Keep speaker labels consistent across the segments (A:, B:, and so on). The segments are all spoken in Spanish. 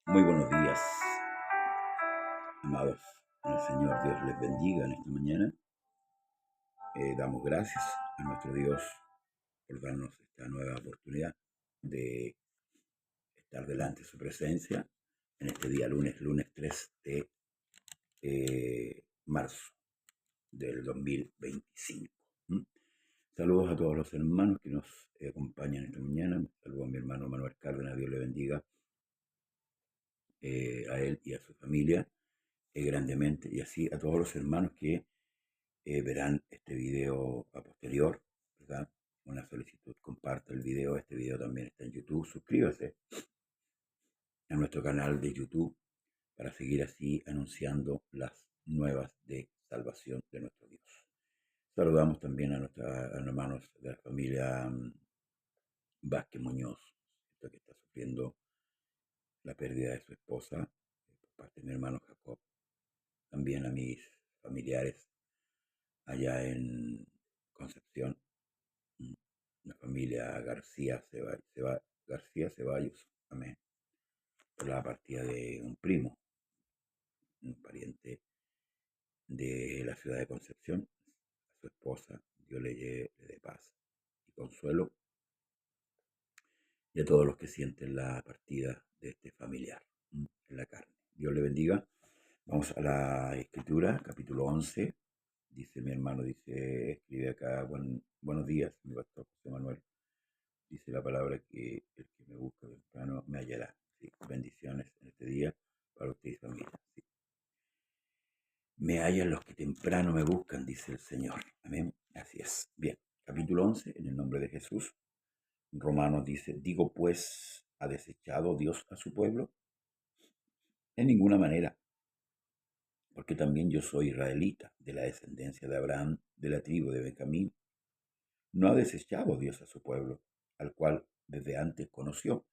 A: Muy buenos días, amados en el Señor. Dios les bendiga en esta mañana. Damos gracias a nuestro Dios por darnos esta nueva oportunidad de estar delante de su presencia en este día lunes 3 de marzo del 2025. Saludos a todos los hermanos que nos acompañan esta mañana. Saludos a mi hermano Manuel Cárdenas. Dios le bendiga a él y a su familia grandemente, y así a todos los hermanos que verán este video a posterior, ¿verdad? Una solicitud: comparta el video. Este video también está en YouTube. Suscríbase a nuestro canal de YouTube para seguir así anunciando las nuevas de salvación de nuestro Dios. Saludamos también a nuestros hermanos de la familia Vázquez Muñoz, que está sufriendo la pérdida de su esposa por parte de mi hermano Jacob. También a mis familiares allá en Concepción, la familia García Ceballos, amén, por la partida de un primo, un pariente de la ciudad de Concepción. A su esposa, Dios le dé paz y consuelo, y a todos los que sienten la partida de este familiar en la carne. Dios le bendiga. Vamos a la Escritura, capítulo 11. Dice mi hermano, escribe acá: buenos días, mi pastor José Manuel. Dice la palabra que el que me busca temprano me hallará. Sí, bendiciones en este día para usted y su familia. Sí. Me hallan los que temprano me buscan, dice el Señor. Amén. Así es. Bien, capítulo 11, en el nombre de Jesús. Romanos dice: digo pues, ¿ha desechado Dios a su pueblo? En ninguna manera, porque también yo soy israelita, de la descendencia de Abraham, de la tribu de Benjamín. No ha desechado Dios a su pueblo, al cual desde antes conoció.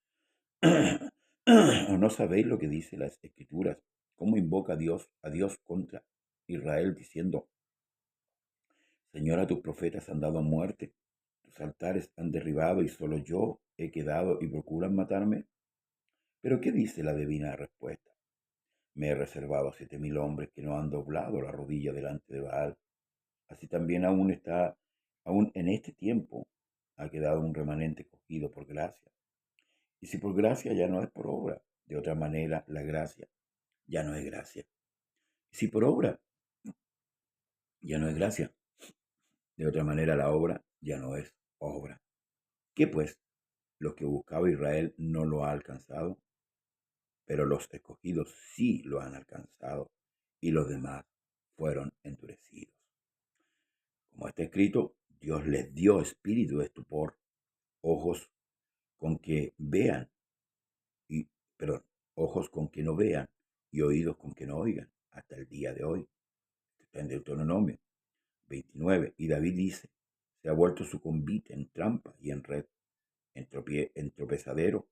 A: ¿O no sabéis lo que dice las Escrituras? ¿Cómo invoca a Dios contra Israel, diciendo: Señora, tus profetas han dado muerte, tus altares han derribado, y solo yo he quedado, y procuran matarme? Pero ¿qué dice la divina respuesta? Me he reservado 7,000 hombres que no han doblado la rodilla delante de Baal. Así también aún en este tiempo ha quedado un remanente escogido por gracia. Y si por gracia, ya no es por obra. De otra manera, la gracia ya no es gracia. Y si por obra, ya no es gracia. De otra manera, la obra ya no es obra. ¿Qué pues? Lo que buscaba Israel no lo ha alcanzado, pero los escogidos sí lo han alcanzado, y los demás fueron endurecidos. Como está escrito: Dios les dio espíritu de estupor, ojos con que vean, y, perdón, ojos con que no vean, y oídos con que no oigan, hasta el día de hoy. Está en Deuteronomio 29. Y David dice: se ha vuelto su convite en trampa y en red, en tropezadero,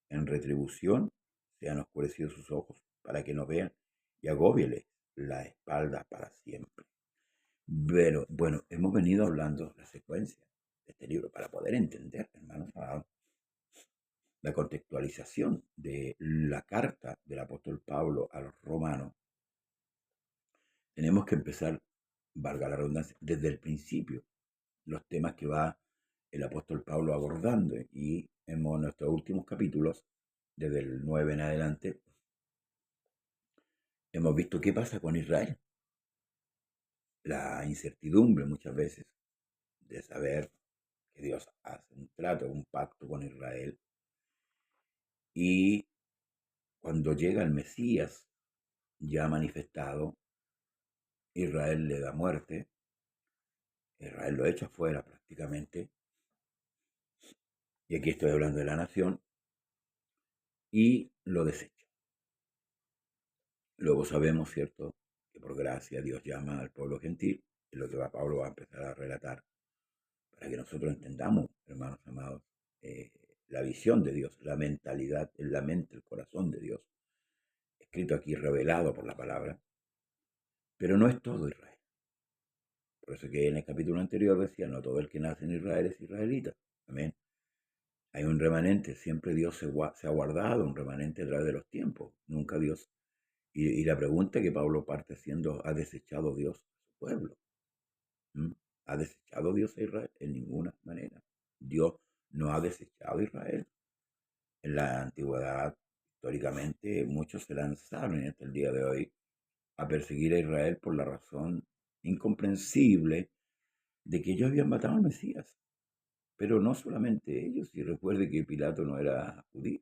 A: en retribución, se han oscurecido sus ojos para que no vean, y agóbieles la espalda para siempre. Pero bueno, hemos venido hablando la secuencia de este libro para poder entender, hermanos, la contextualización de la carta del apóstol Pablo a los romanos. Tenemos que empezar, valga la redundancia, desde el principio, los temas que va el apóstol Pablo abordando, y en nuestros últimos capítulos, desde el 9 en adelante, hemos visto qué pasa con Israel. La incertidumbre muchas veces de saber que Dios hace un trato, un pacto con Israel, y cuando llega el Mesías ya manifestado, Israel le da muerte. Israel lo echa fuera prácticamente, y aquí estoy hablando de la nación, y lo desecha. Luego sabemos, ¿cierto?, que por gracia Dios llama al pueblo gentil, y lo que Pablo va a empezar a relatar para que nosotros entendamos, hermanos amados, la visión de Dios, la mentalidad, la mente, el corazón de Dios, escrito aquí, revelado por la palabra. Pero no es todo Israel, Por eso que en el capítulo anterior decía, no todo el que nace en Israel es israelita. Amén. Hay un remanente, siempre Dios se ha guardado un remanente a través de los tiempos. Nunca Dios. Y la pregunta que Pablo parte haciendo, ¿ha desechado Dios a su pueblo? ¿Mm? ¿Ha desechado Dios a Israel? En ninguna manera. Dios no ha desechado a Israel. En la antigüedad, históricamente, muchos se lanzaron hasta el día de hoy a perseguir a Israel por la razón incomprensible de que ellos habían matado al Mesías. Pero no solamente ellos, y recuerde que Pilato no era judío.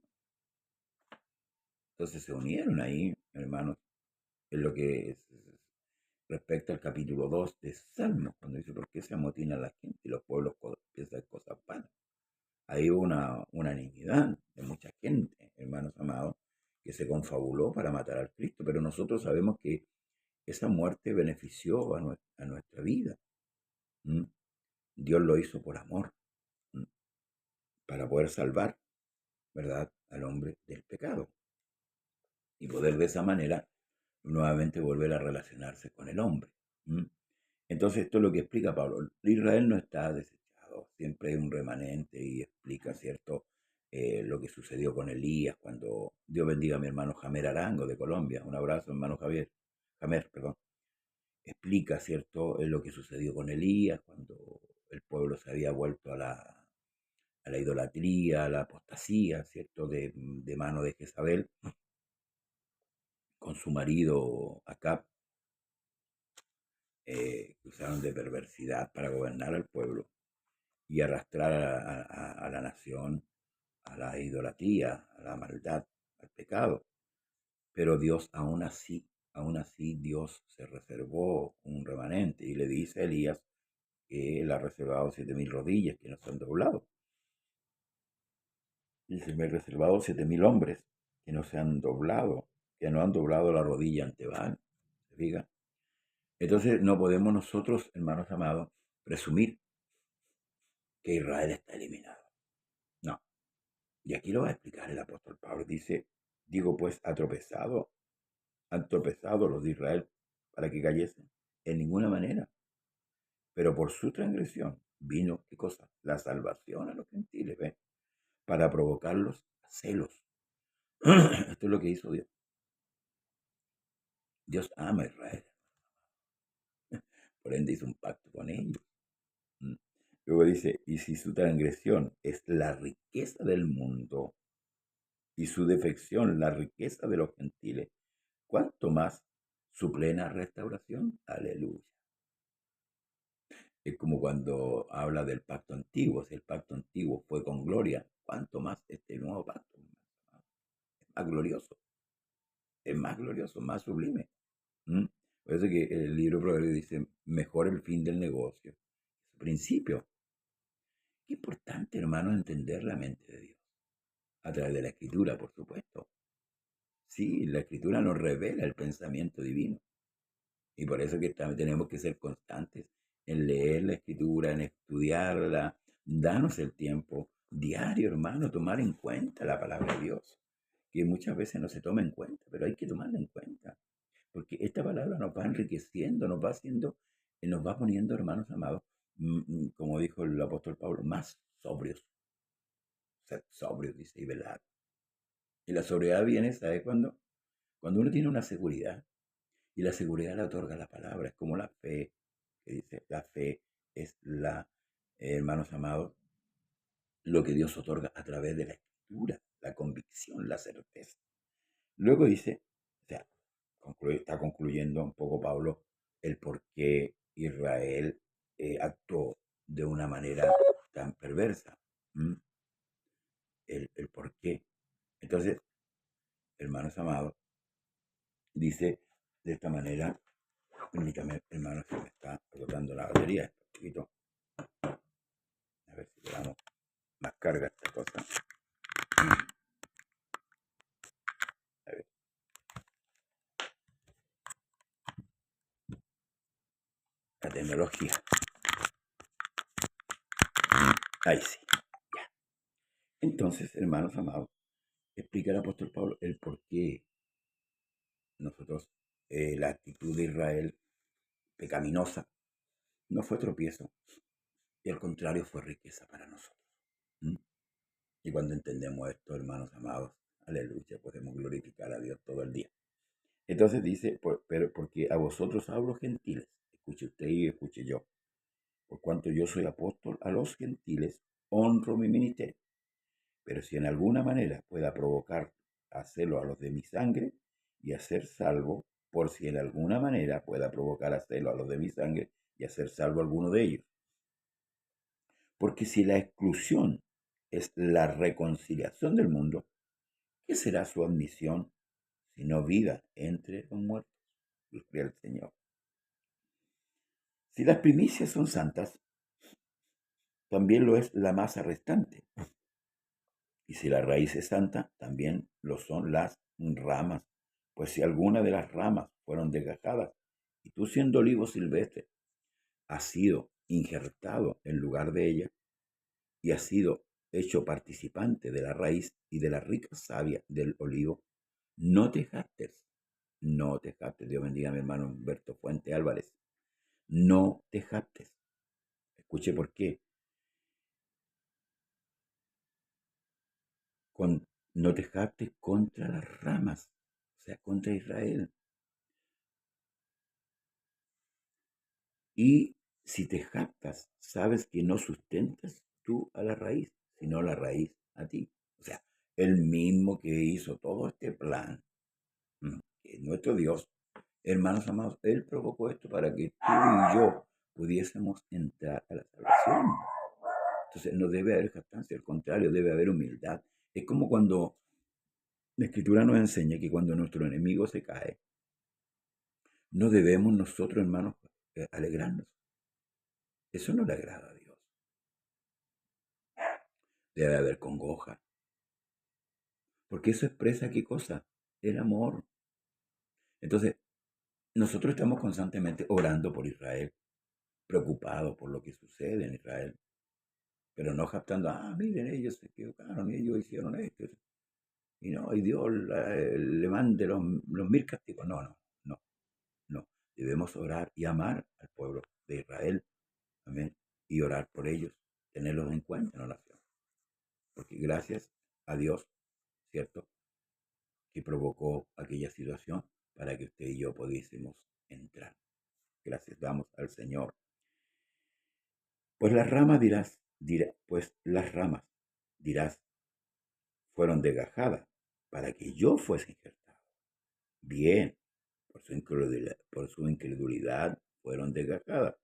A: Entonces se unieron ahí, hermanos, en lo que respecta al capítulo 2 de Salmos, cuando dice, ¿por qué se amotina la gente y los pueblos piensan cosas vanas? Ahí hubo una unanimidad de mucha gente, hermanos amados, que se confabuló para matar al Cristo, pero nosotros sabemos que esa muerte benefició a nuestra vida. ¿Mm? Dios lo hizo por amor, ¿mm? Para poder salvar, ¿verdad?, al hombre del pecado y poder de esa manera nuevamente volver a relacionarse con el hombre. ¿Mm? Entonces esto es lo que explica Pablo. Israel no está desechado, siempre hay un remanente y explica, ¿cierto?, lo que sucedió con Elías cuando Dios bendiga a mi hermano Jamer Arango de Colombia. Un abrazo, hermano Jamer, perdón. Explica, ¿cierto?, lo que sucedió con Elías cuando el pueblo se había vuelto a la idolatría, a la apostasía, ¿cierto?, de mano de Jezabel con su marido Acab, que usaron de perversidad para gobernar al pueblo y arrastrar a la nación a la idolatría, a la maldad, al pecado. Pero Dios aún así Dios se reservó un remanente y le dice a Elías que él ha reservado 7.000 rodillas que no se han doblado. Dice, me he reservado 7.000 hombres que no se han doblado, que no han doblado la rodilla ante Baal. ¿Se fija? Entonces no podemos nosotros, hermanos amados, presumir que Israel está eliminado. No. Y aquí lo va a explicar el apóstol Pablo. Dice, digo pues, han tropezado los de Israel para que cayesen. En ninguna manera. Pero por su transgresión vino, ¿qué cosa? La salvación a los gentiles, ¿ves? Para provocarlos a celos. Esto es lo que hizo Dios. Dios ama a Israel. Por ende hizo un pacto con ellos. ¿Mm? Luego dice, y si su transgresión es la riqueza del mundo y su defección la riqueza de los gentiles, ¿cuánto más su plena restauración? Aleluya. Es como cuando habla del pacto antiguo. Si el pacto antiguo fue con gloria, ¿cuánto más este nuevo pacto? Es más glorioso, más sublime. ¿Mm? Por eso que el libro de Proverbios dice, mejor el fin del negocio. Su principio. Qué importante, hermano, entender la mente de Dios. A través de la escritura, por supuesto. Sí, la escritura nos revela el pensamiento divino. Y por eso que tenemos que ser constantes en leer la escritura, en estudiarla. Danos el tiempo diario, hermano, tomar en cuenta la palabra de Dios, que muchas veces no se toma en cuenta, pero hay que tomarla en cuenta, porque esta palabra nos va enriqueciendo, nos va haciendo, nos va poniendo, hermanos amados, como dijo el apóstol Pablo, más sobrios. Ser sobrios, dice, y velar. Y la sobriedad viene, ¿sabe cuándo? Cuando uno tiene una seguridad, y la seguridad la otorga la palabra, es como la fe, que dice, la fe es hermanos amados, lo que Dios otorga a través de la escritura, la convicción, la certeza. Luego dice, o sea, está concluyendo un poco Pablo el por qué Israel actuó de una manera tan perversa. El por qué. Entonces, hermanos amados, dice de esta manera, permítame, hermanos, que me está agotando la batería, un poquito. A ver si le damos más carga a esta cosa. A ver. La tecnología. Ahí sí. Ya. Entonces, hermanos amados, explica el apóstol Pablo el por qué nosotros, la actitud de Israel pecaminosa, no fue tropiezo, y al contrario fue riqueza para nosotros. ¿Mm? Y cuando entendemos esto, hermanos amados, aleluya, podemos glorificar a Dios todo el día. Entonces dice, pero porque a vosotros hablo gentiles, escuche usted y escuche yo, por cuanto yo soy apóstol a los gentiles, honro mi ministerio. Pero si en alguna manera pueda provocar hacerlo a los de mi sangre y hacer salvo, por si en alguna manera pueda provocar hacerlo a los de mi sangre y hacer salvo a alguno de ellos. Porque si la exclusión es la reconciliación del mundo, ¿qué será su admisión sino vida entre los muertos? Gloria al Señor. Si las primicias son santas, también lo es la masa restante. Y si la raíz es santa, también lo son las ramas. Pues si alguna de las ramas fueron desgajadas, y tú siendo olivo silvestre, has sido injertado en lugar de ella, y has sido hecho participante de la raíz y de la rica savia del olivo, no te jactes, no te jactes. Dios bendiga a mi hermano Humberto Fuente Álvarez. No te jactes. Escuche por qué. No te jactes contra las ramas, o sea, contra Israel. Y si te jactas, sabes que no sustentas tú a la raíz, sino la raíz a ti. O sea, el mismo que hizo todo este plan, que es nuestro Dios, hermanos amados, Él provocó esto para que tú y yo pudiésemos entrar a la salvación. Entonces no debe haber jactancia, al contrario, debe haber humildad. Es como cuando la Escritura nos enseña que cuando nuestro enemigo se cae, no debemos nosotros, hermanos, alegrarnos. Eso no le agrada a Dios. Debe haber congoja. Porque eso expresa qué cosa? El amor. Entonces, nosotros estamos constantemente orando por Israel, preocupados por lo que sucede en Israel, pero no captando, miren, ellos se equivocaron, ellos hicieron esto. Y no, y Dios le mande los mil castigos. No, no, no, no. Debemos orar y amar al pueblo de Israel. Amén. Y orar por ellos, tenerlos en cuenta en oración. Porque gracias a Dios, ¿cierto?, que provocó aquella situación para que usted y yo pudiésemos entrar. Gracias damos al Señor. Pues las ramas dirás, fueron desgajadas para que yo fuese injertado. Bien, por su incredulidad fueron desgajadas,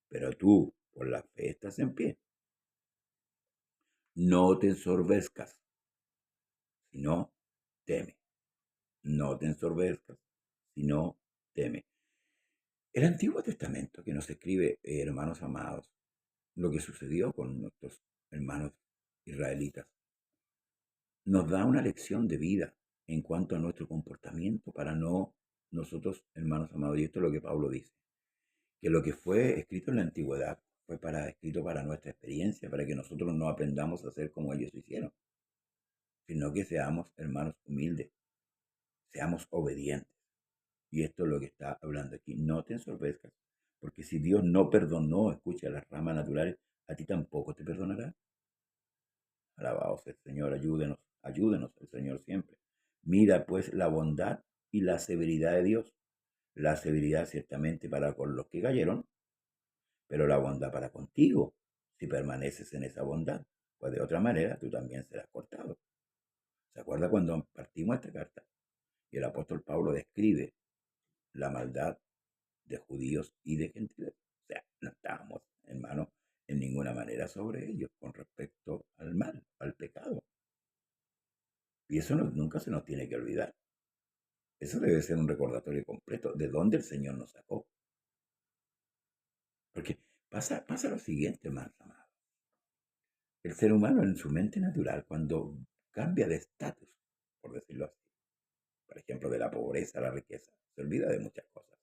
A: pero tú, por la fe, estás en pie. No te ensorbezcas, sino teme. No te ensorbezcas, sino teme. El Antiguo Testamento que nos escribe, hermanos amados, lo que sucedió con nuestros hermanos israelitas, nos da una lección de vida en cuanto a nuestro comportamiento para no nosotros, hermanos amados, y esto es lo que Pablo dice, que lo que fue escrito en la antigüedad fue escrito para nuestra experiencia, para que nosotros no aprendamos a hacer como ellos hicieron, sino que seamos hermanos humildes, seamos obedientes. Y esto es lo que está hablando aquí. No te ensorbezcas, porque si Dios no perdonó, escucha, las ramas naturales, a ti tampoco te perdonará. Alabado sea el Señor, ayúdenos el Señor siempre. Mira pues la bondad y la severidad de Dios. La severidad ciertamente para con los que cayeron, pero la bondad para contigo, si permaneces en esa bondad. Pues de otra manera tú también serás cortado. ¿Se acuerda cuando partimos esta carta? Y el apóstol Pablo describe la maldad de judíos y de gentiles. O sea, no estábamos, hermanos, en ninguna manera sobre ellos con respecto al mal, al pecado. Y eso nunca se nos tiene que olvidar. Eso debe ser un recordatorio completo de dónde el Señor nos sacó. Porque pasa lo siguiente, hermanos amados. El ser humano en su mente natural, cuando cambia de estatus, por decirlo así, por ejemplo, de la pobreza a la riqueza, se olvida de muchas cosas.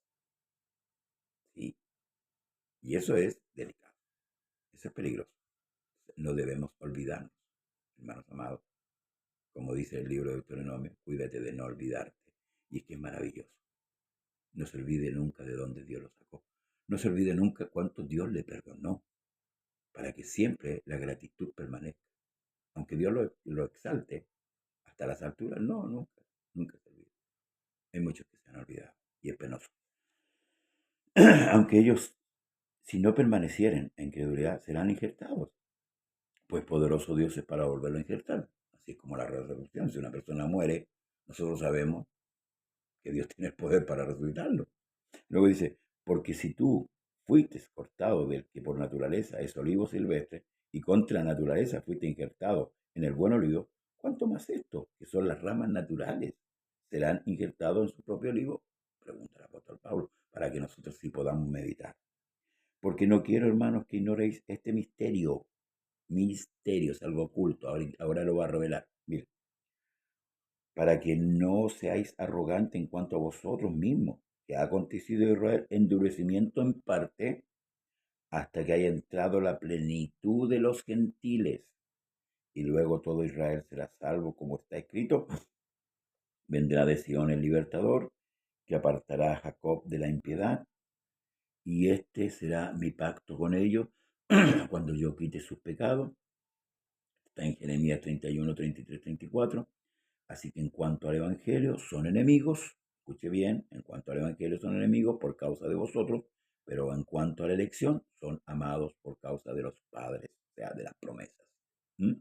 A: ¿Sí? Y eso es delicado. Eso es peligroso. No debemos olvidarnos, hermanos amados. Como dice el libro de Deuteronomio, cuídate de no olvidarte. Y es que es maravilloso. No se olvide nunca de dónde Dios lo sacó. No se olvide nunca cuánto Dios le perdonó, para que siempre la gratitud permanezca. Aunque Dios lo exalte hasta las alturas, no, nunca, nunca se olvida. Hay muchos que se han olvidado y es penoso. Aunque ellos, si no permanecieren en credulidad, serán injertados, pues poderoso Dios es para volverlo a injertar. Así como la resurrección, si una persona muere, nosotros sabemos que Dios tiene el poder para resucitarlo. Luego dice, porque si tú fuiste cortado del que por naturaleza es olivo silvestre, y contra naturaleza fuiste injertado en el buen olivo, ¿cuánto más esto, que son las ramas naturales, serán injertados en su propio olivo? Pregunta el apóstol Pablo, para que nosotros sí podamos meditar. Porque no quiero, hermanos, que ignoréis este misterio. Misterio es algo oculto, ahora lo va a revelar. Mira, para que no seáis arrogantes en cuanto a vosotros mismos, que ha acontecido en Israel endurecimiento en parte, hasta que haya entrado la plenitud de los gentiles, y luego todo Israel será salvo, como está escrito, vendrá de Sion el libertador, que apartará a Jacob de la impiedad, y este será mi pacto con ellos, cuando yo quite sus pecados. Está en Jeremías 31, 33, 34. Así que en cuanto al Evangelio, son enemigos, escuche bien, en cuanto al Evangelio son enemigos por causa de vosotros, pero en cuanto a la elección, son amados por causa de los padres, o sea, de las promesas. ¿Mm?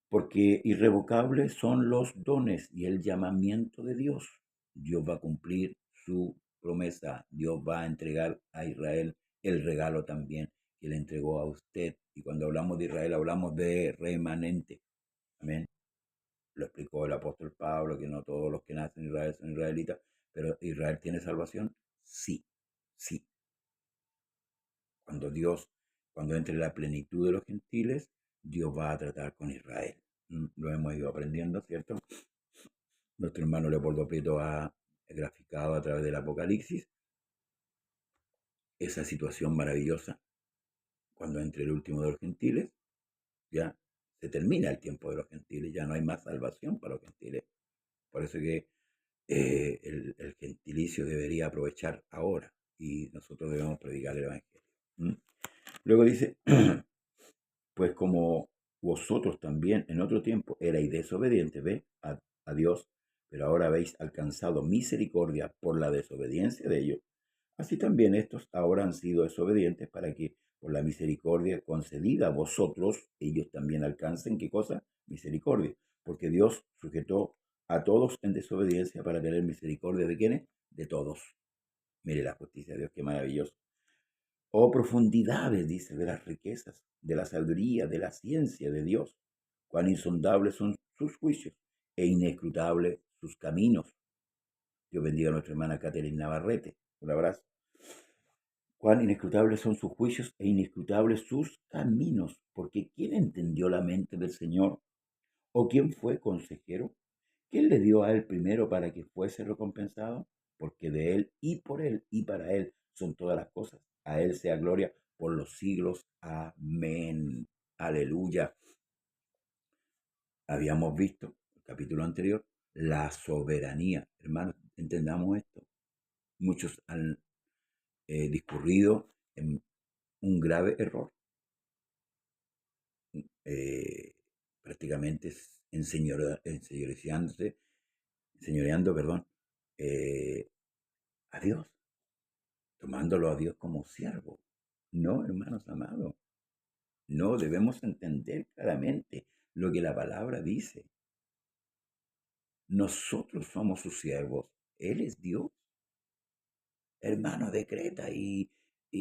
A: Porque irrevocables son los dones y el llamamiento de Dios. Dios va a cumplir su promesa, Dios va a entregar a Israel el regalo también que le entregó a usted. Y cuando hablamos de Israel, hablamos de remanente. Amén. Lo explicó el apóstol Pablo, que no todos los que nacen en Israel son israelitas, pero ¿Israel tiene salvación? Sí, sí. Cuando entre la plenitud de los gentiles, Dios va a tratar con Israel. Lo hemos ido aprendiendo, ¿cierto? Nuestro hermano Leopoldo Prieto ha graficado a través del Apocalipsis esa situación maravillosa. Cuando entre el último de los gentiles, ya se termina el tiempo de los gentiles, ya no hay más salvación para los gentiles. Por eso que el gentilicio debería aprovechar ahora y nosotros debemos predicar el Evangelio. ¿Mm? Luego dice, pues como vosotros también en otro tiempo erais desobedientes, ¿ve? A Dios, pero ahora habéis alcanzado misericordia por la desobediencia de ellos, así también estos ahora han sido desobedientes para que por la misericordia concedida a vosotros, ellos también alcancen, ¿qué cosa? Misericordia. Porque Dios sujetó a todos en desobediencia para tener misericordia de ¿quiénes? De todos. Mire la justicia de Dios, qué maravilloso. Oh profundidades, dice, de las riquezas, de la sabiduría, de la ciencia de Dios. Cuán insondables son sus juicios e inescrutables sus caminos. Dios bendiga a nuestra hermana Catherine Navarrete. Un abrazo. Cuán inescrutables son sus juicios e inescrutables sus caminos. Porque ¿quién entendió la mente del Señor? ¿O quién fue consejero? ¿Quién le dio a él primero para que fuese recompensado? Porque de él y para él son todas las cosas. A él sea gloria por los siglos. Amén. Aleluya. Habíamos visto, el capítulo anterior, la soberanía. Hermanos, entendamos esto. Muchos han discurrido en un grave error. Prácticamente enseñoreando, perdón, eh, a Dios, tomándolo a Dios como siervo. No, hermanos amados, no debemos entender claramente lo que la palabra dice. Nosotros somos sus siervos, Él es Dios. Hermano, decreta y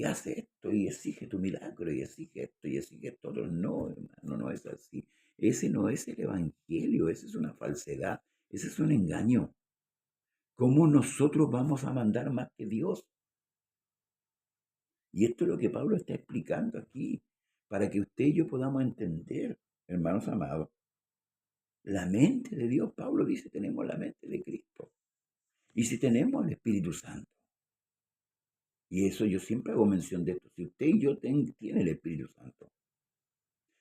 A: hace esto y exige tu milagro y exige esto y exige esto otro. No, hermano, no es así. Ese no es el evangelio, esa es una falsedad, ese es un engaño. ¿Cómo nosotros vamos a mandar más que Dios? Y esto es lo que Pablo está explicando aquí, para que usted y yo podamos entender, hermanos amados. La mente de Dios, Pablo dice, tenemos la mente de Cristo. Y si tenemos el Espíritu Santo, y eso yo siempre hago mención de esto, si usted y yo tiene el Espíritu Santo,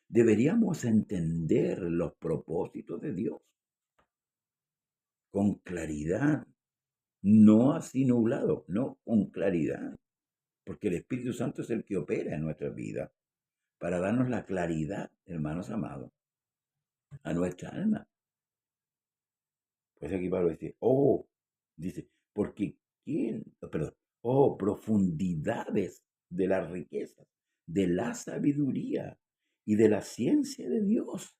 A: deberíamos entender los propósitos de Dios con claridad, no así nublado, no, con claridad. porque el Espíritu Santo es el que opera en nuestra vida para darnos la claridad, hermanos amados, a nuestra alma. Pues aquí Pablo dice, porque quién, perdón, profundidades de las riquezas, de la sabiduría y de la ciencia de Dios,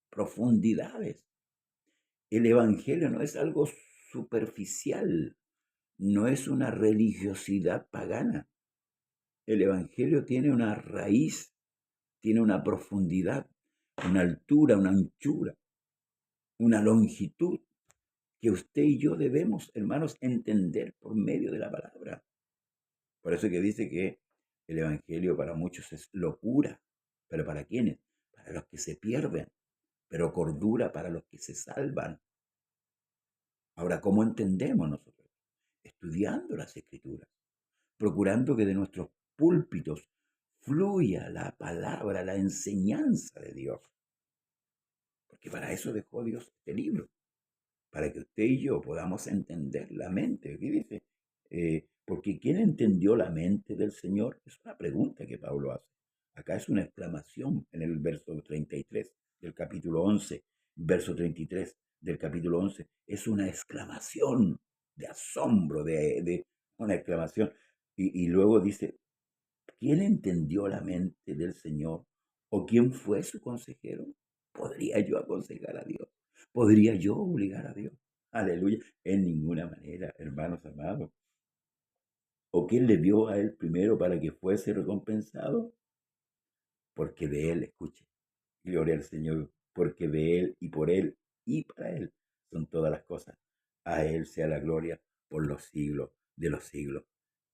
A: profundidades. El Evangelio no es algo superficial, no es una religiosidad pagana. El Evangelio tiene una raíz, tiene una profundidad, una altura, una anchura, una longitud que usted y yo debemos, hermanos, entender por medio de la palabra. Por eso que dice que el Evangelio para muchos es locura, pero ¿para quiénes? Para los que se pierden, pero cordura para los que se salvan. Ahora, ¿cómo entendemos nosotros? Estudiando las Escrituras, procurando que de nuestros púlpitos fluya la palabra, la enseñanza de Dios. Porque para eso dejó Dios este libro, para que usted y yo podamos entender la mente. Aquí dice, porque ¿quién entendió la mente del Señor? Es una pregunta que Pablo hace. Acá es una exclamación en el verso 33 del capítulo 11, verso 33 del capítulo 11. Es una exclamación de asombro, de una exclamación. Y luego dice, ¿quién entendió la mente del Señor? ¿O quién fue su consejero? ¿Podría yo aconsejar a Dios? ¿Podría yo obligar a Dios? Aleluya. En ninguna manera, hermanos amados. ¿O quién le dio a él primero para que fuese recompensado? Porque de él, escuche, gloria al Señor, porque de él y por él y para él son todas las cosas. A él sea la gloria por los siglos de los siglos.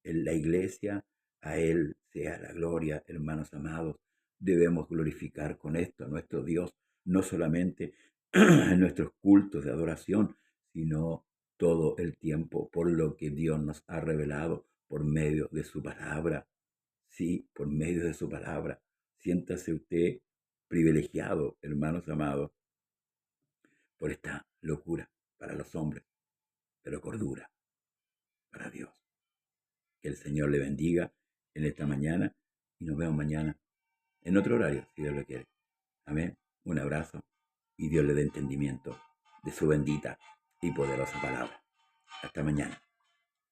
A: En la iglesia, a él sea la gloria, hermanos amados. Debemos glorificar con esto a nuestro Dios, no solamente en nuestros cultos de adoración, sino todo el tiempo por lo que Dios nos ha revelado por medio de su palabra. Sí, por medio de su palabra. Siéntase usted privilegiado, hermanos amados, por esta locura para los hombres, pero cordura para Dios. Que el Señor le bendiga en esta mañana y nos vemos mañana en otro horario, si Dios lo quiere. Amén. Un abrazo y Dios le dé entendimiento de su bendita y poderosa palabra. Hasta mañana,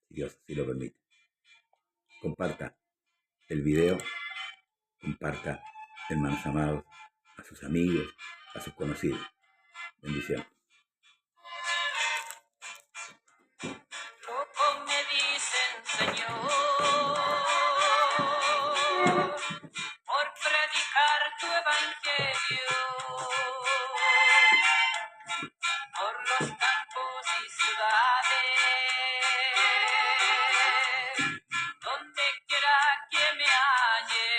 A: si Dios así lo permite. Comparta el video, comparta, hermanos amados, a sus amigos, a sus conocidos. Bendiciones.
B: Poco me dicen, Señor, por predicar tu evangelio, por los campos y ciudades, donde quiera que me halle.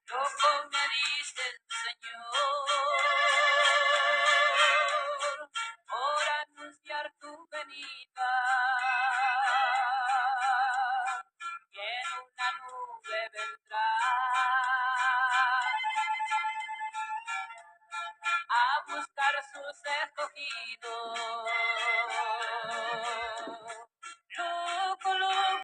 B: Poco me dicen, Señor, por anunciar tu venida, que en una nube vendrá a buscar sus escogidos.